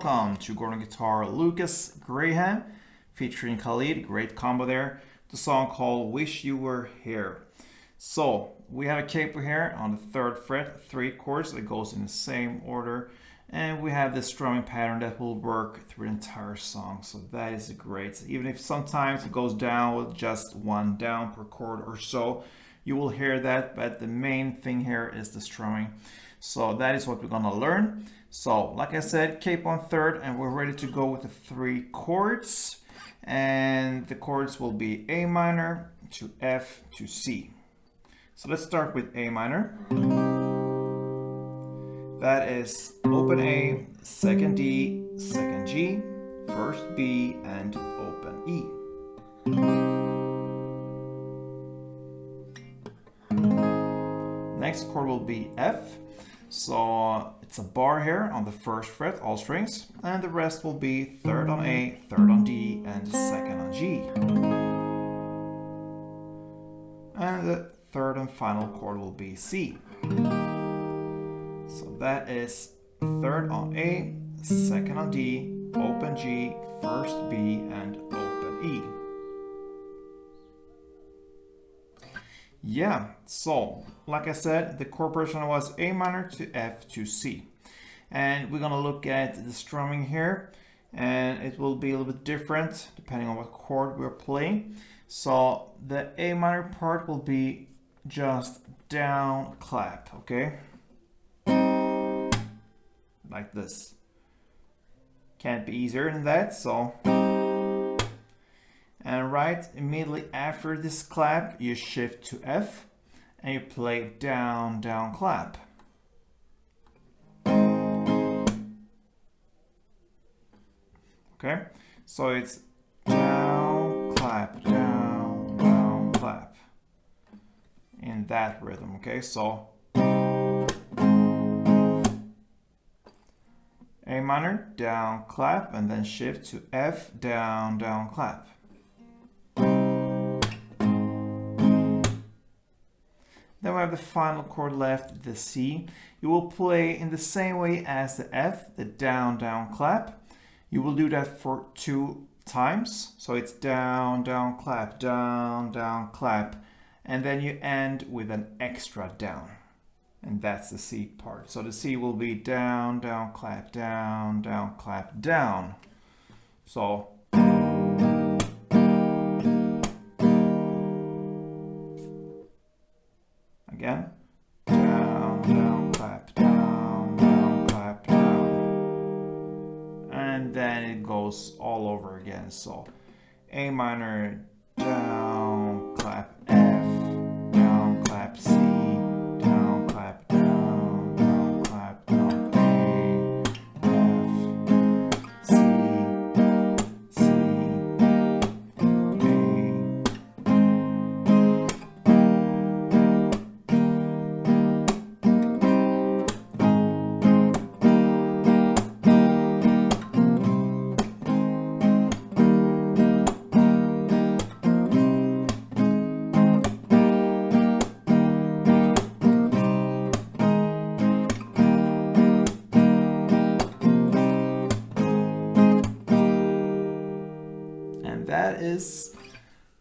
welcome to Gordon Guitar Lucas Graham featuring KHALID, great combo there. The song called Wish You Were Here. So we have a capo here on the 3rd fret, 3 chords that goes in the same order, and we have this strumming pattern that will work through the entire song. So that is great. Even if sometimes it goes down with just 1 down per chord or so, you will hear that, but the main thing here is the strumming. So that is what we're gonna learn. So like I said, capo on 3rd, and we're ready to go with the 3 chords. And the chords will be A minor to F to C. So let's start with A minor. That is open A, 2nd D, 2nd G, 1st B, and open E. Next chord will be F. So it's a bar here on the 1st fret, all strings, and the rest will be 3rd on A, 3rd on D, and 2nd on G. And the 3rd and final chord will be C. So that is 3rd on A, 2nd on D, open G, 1st B, and open E. Yeah, so like I said, the chord progression was A minor to F to C. And we're gonna look at the strumming here, and it will be a little bit different depending on what chord we're playing. So the A minor part will be just down clap, okay? Like this. Can't be easier than that, so. And right immediately after this clap, you shift to F and you play down, down clap. Okay, so it's down, clap, down, down, clap. In that rhythm, okay, so A minor, down, clap, and then shift to F, down, down, clap. Then we have the final chord left, the C. You will play in the same way as the F, the down, down, clap. You will do that for 2 times. So it's down, down, clap, down, down, clap. And then you end with an extra down. And that's the C part. So the C will be down, down, clap, down, down, clap, down. So again, down, down, clap, down, down, clap, down. And then it goes all over again. So A minor, down, clap, F, down, clap, C, down, clap, down, down, clap, down, A, F, C, C, that is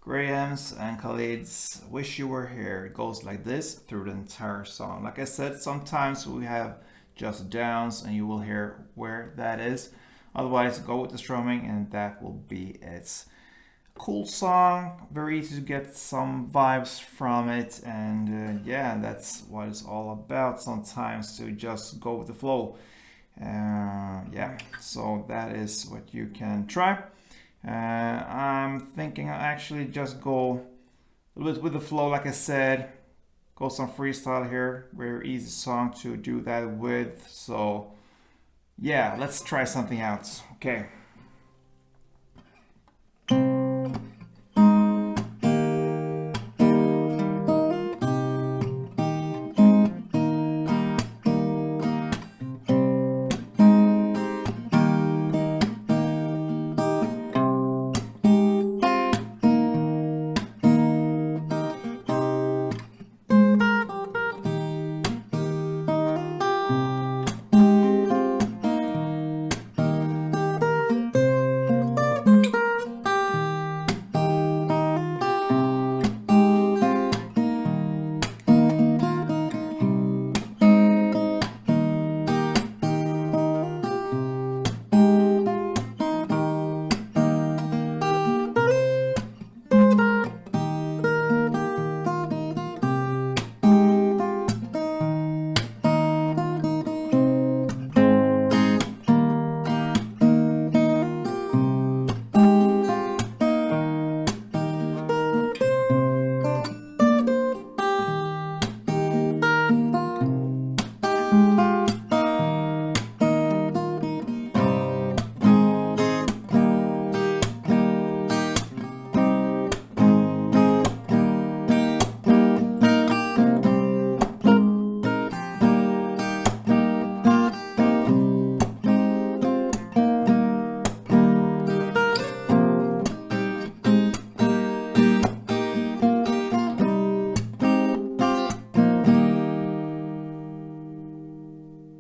Graham's and KHALID's Wish You Were Here. It goes like this through the entire song. Like I said, sometimes we have just downs and you will hear where that is. Otherwise, go with the strumming and that will be it. Cool song, very easy to get some vibes from it, and yeah, that's what it's all about sometimes, to just go with the flow. Yeah, so that is what you can try. I'm thinking I actually just go a little bit with the flow, like I said, go some freestyle here, very easy song to do that with. So yeah, let's try something out. Okay.